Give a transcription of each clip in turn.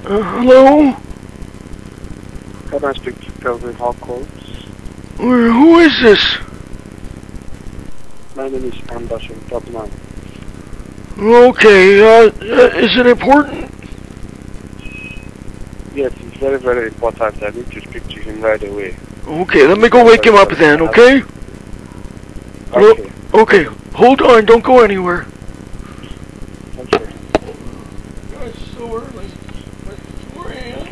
Hello? Can I speak to Kelvin Hawkins? Who is this? My name is Anderson Tubman. Okay, is it important? Yes, it's very, very important. I need to speak to him right away. Okay, let me go wake him up then, okay? Okay. Okay, hold on, don't go anywhere. Okay. It's so early. It's 4 a.m.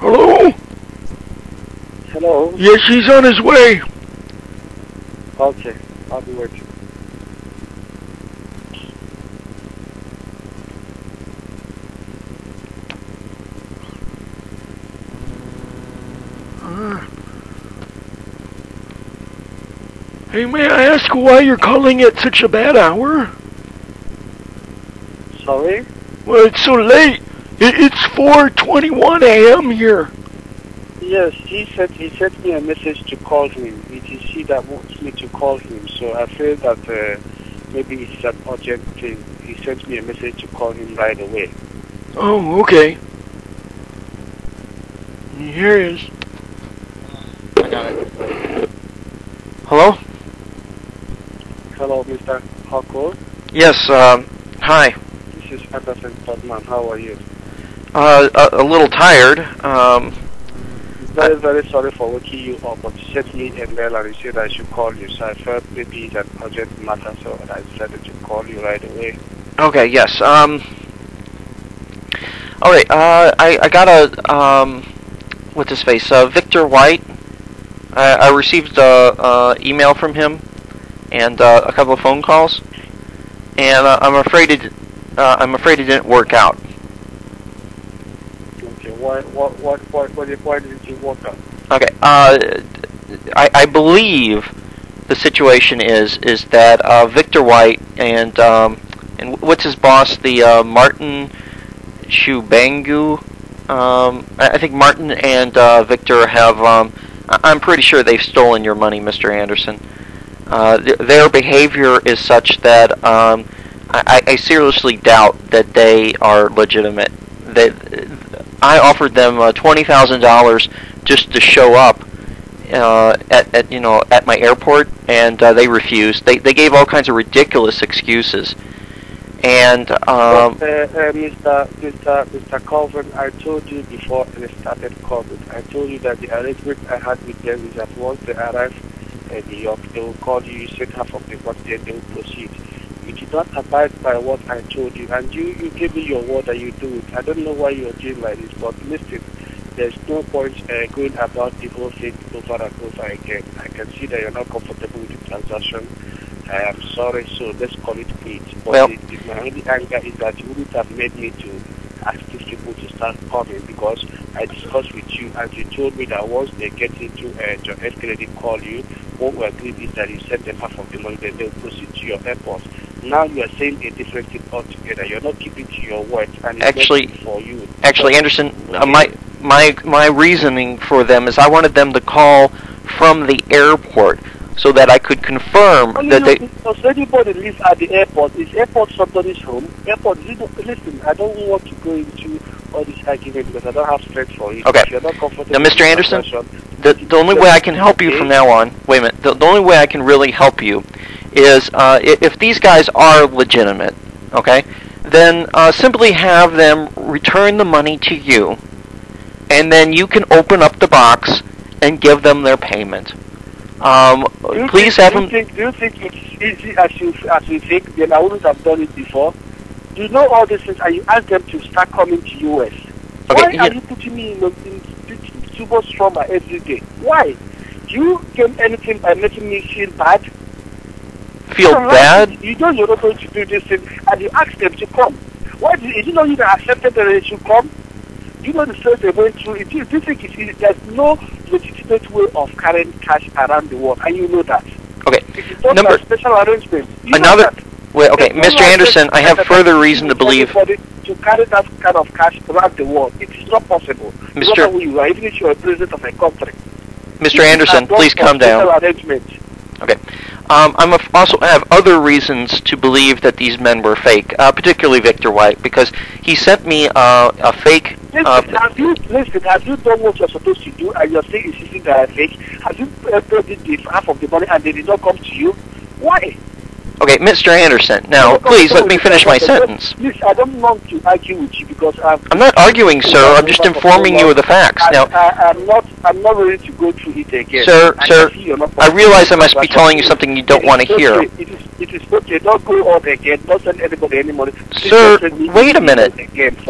Hello? Hello? Yes, he's on his way. Okay, I'll be waiting. Hey, may I ask why you're calling at such a bad hour? Sorry? Well, it's so late. It's 4:21 a.m. here. Yes, he sent me a message to call him. It is he that wants me to call him, so I feel that maybe it's an urgent thing. He sent me a message to call him right away. Oh, okay. Here he is. I got it. Hello? Hello, Mr. Hawkins. Yes, hi. This is Anderson Tubman. How are you? A little tired. Very, very sorry for waking you up, but you sent me a mail and you said I should call you, so I felt maybe it's an urgent matter, so I decided to call you right away. Okay, yes, alright, I got a, what's his face, Victor White. I received a email from him, and a couple of phone calls, and I'm afraid it didn't work out. Okay, why didn't you work out? Okay, I believe the situation is that Victor White and what's his boss, the Martin Shubangu. I think Martin and Victor have. I'm pretty sure they've stolen your money, Mr. Anderson. Their behavior is such that I seriously doubt that they are legitimate. I offered them $20,000 just to show up at my airport, and they refused. They gave all kinds of ridiculous excuses. And Mr. Colvin, I told you before they started COVID. I told you that the arrangement I had with them is that once they arrive in New York, they will call you. You said half of the money, then they will proceed. You did not abide by what I told you, and you gave me your word that you do it. I don't know why you're doing like this, but listen, there's no point going about the whole thing over and over again. I can see that you're not comfortable with the transaction. I am sorry, so let's call it quits. But well, my only anger is that you wouldn't have made me to ask these people to start coming, because I discussed with you and you told me that once they get into John F. Kennedy call you, what we agreed is that you send them half of the money, then they'll proceed to your airport. Now you are saying a different thing altogether. You're not keeping to your word, and it's actually, not for you. Actually, Anderson, my reasoning for them is I wanted them to call from the airport so that I could confirm that they. Because anybody lives at the airport. Is airport somebody's home? Airport. Listen, I don't want to go into all this argument because I don't have strength for it. Okay. If you're not comfortable Now, Mr. Anderson, the only way I can help you from now on. Wait a minute. The only way I can really help you is if these guys are legitimate, okay, then simply have them return the money to you, and then you can open up the box and give them their payment. Please have them. Do you think it's easy as you think? Then I wouldn't have done it before. Do you know all these things? And you ask them to start coming to US. Okay, Why are you putting me in too much trauma every day? Why? Do you gain anything by making me feel bad? feel bad. You know you're not going to do this thing, and you ask them to come. Why did you know you accepted that they should come? You know the stress they're going through. This thing is there's no legitimate way of carrying cash around the world, and you know that. Okay. It is not a special arrangement. Wait, okay, Mr. Anderson, I have further reason to believe. To carry that kind of cash around the world, it is not possible. No matter who you are, even if you are a president of a country. Mr. Anderson, please calm down. Okay. I also have other reasons to believe that these men were fake, particularly Victor White, because he sent me a fake... Have you done what you're supposed to do, and you're still insisting that are fake? Have you paid half of the money and they did not come to you? Why? Okay, Mr. Anderson, now, please let me finish my sentence. Please, I don't want to argue with you because I'm not arguing, sir. I'm just informing you of the facts. Now, I'm not ready to go through it again. Sir, I realize I must be telling you something you don't want to hear. It is okay. Don't go on again. Don't send anybody any money. Sir, wait a minute.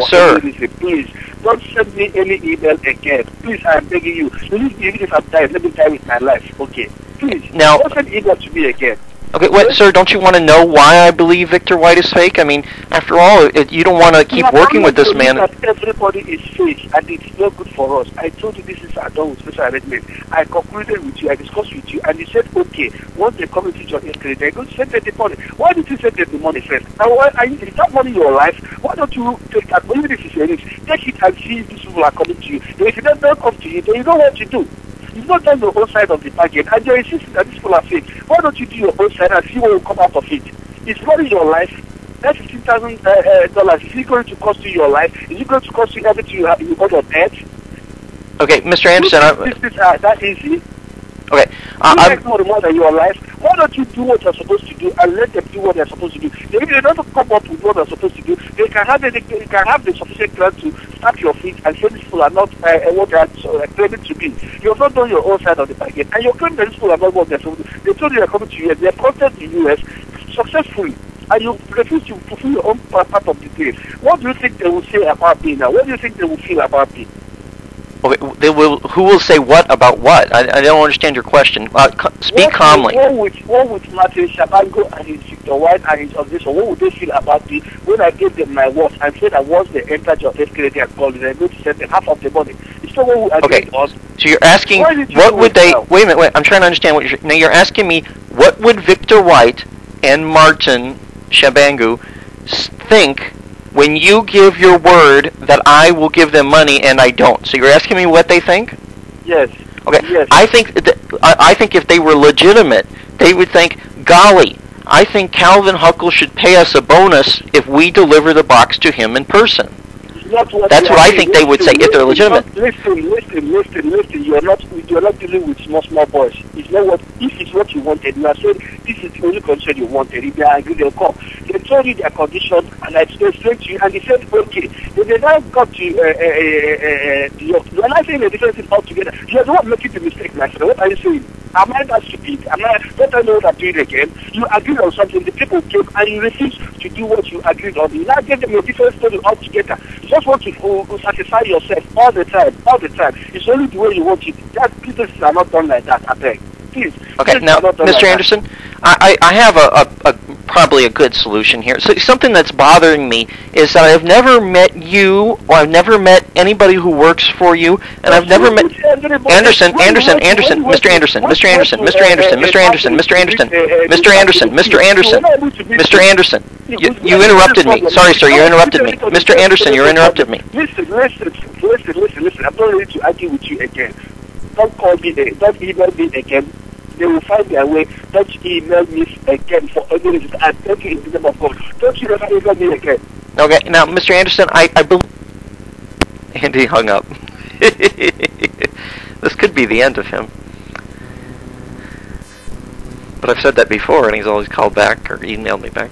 Sir. Please, don't send me any email again. Please, I'm begging you. Please, even if I'm dying, let me die with my life. Okay? Please, now, don't send email to me again. Okay, wait, sir, don't you want to know why I believe Victor White is fake? I mean, after all, you don't want to keep working with this man. That everybody is fake, and it's not good for us. I told you this is done with special arrangement. I concluded with you, I discussed with you, and you said, okay, once they come into your credit, they're going to send them the money. Why did you send them the money first? Now, is that money your life? Why don't you take that, even if it's your risk, take it and see if these people are coming to you. If they don't come to you, then you know what to do. You've not done your own side of the bargain, and you're insisting that these people are fake. Why don't you do your own side and see what will come out of it? It's not your life. That $15,000, is it going to cost you your life? Is it going to cost you everything you have on earth? Okay, Mr. Anderson, this is that easy. Okay. You make more than your life. Why don't you do what you're supposed to do and let them do what they're supposed to do? If they don't come up with what they're supposed to do, they can have the sufficient plan to stamp your feet and say these people are not what they are claiming to be. You have not done your own side of the bargain, and you're claiming that these people are not what they're supposed to do. They told you they're coming to you, they have contacted the US successfully, and you refuse to fulfill your own part of the deal. What do you think they will say about me now? What do you think they will feel about me? Okay, they will. Who will say what about what? I don't understand your question. Speak calmly. What would Martin Shabango and his Victor White and his organization, what would they feel about me when I gave them my word and said that once they enter your credit and call, they're going to send them half of the money? It's not what we agreed on. So you're asking, what would they? Now? Wait a minute. Wait, I'm trying to understand what you're. Now you're asking me, what would Victor White and Martin Shabango think when you give your word that I will give them money and I don't? So you're asking me what they think? Yes. Okay. Yes. I think if they were legitimate, they would think, golly, I think Calvin Huckle should pay us a bonus if we deliver the box to him in person. That's what I think they would say if they're legitimate. Listen. You're not dealing with small boys. It's not what. If it's what you wanted, you are saying this is the only condition you wanted. If they agree, they'll come. They told you their condition, and I explained to you, and they said okay. Then they now got to you are not saying a different thing altogether. You are the one making the mistake, my friend. What are you saying? Am I that stupid? Don't I know what I'm doing again? You agreed on something, the people came, and you refused to do what you agreed on. You now gave them a different story altogether. You just want to satisfy yourself all the time. It's only the way you want it. That businesses are not done like that, I beg. Please. Okay, now, Mr. Anderson, I have a probably a good solution here. So something that's bothering me is that I've never met you, or I've never met anybody who works for you, and I've never met Mr. Anderson. You interrupted me. Sorry, sir, you interrupted me. Mr. Anderson, you interrupted me. Listen. I'm not ready to argue with you again. Don't call me. Don't email me again. They will find their way. Don't email me again for any reason. I beg you in the name of God. Don't you ever email me again. Okay, now, Mr. Anderson, I believe... And he hung up. This could be the end of him. But I've said that before, and he's always called back or emailed me back.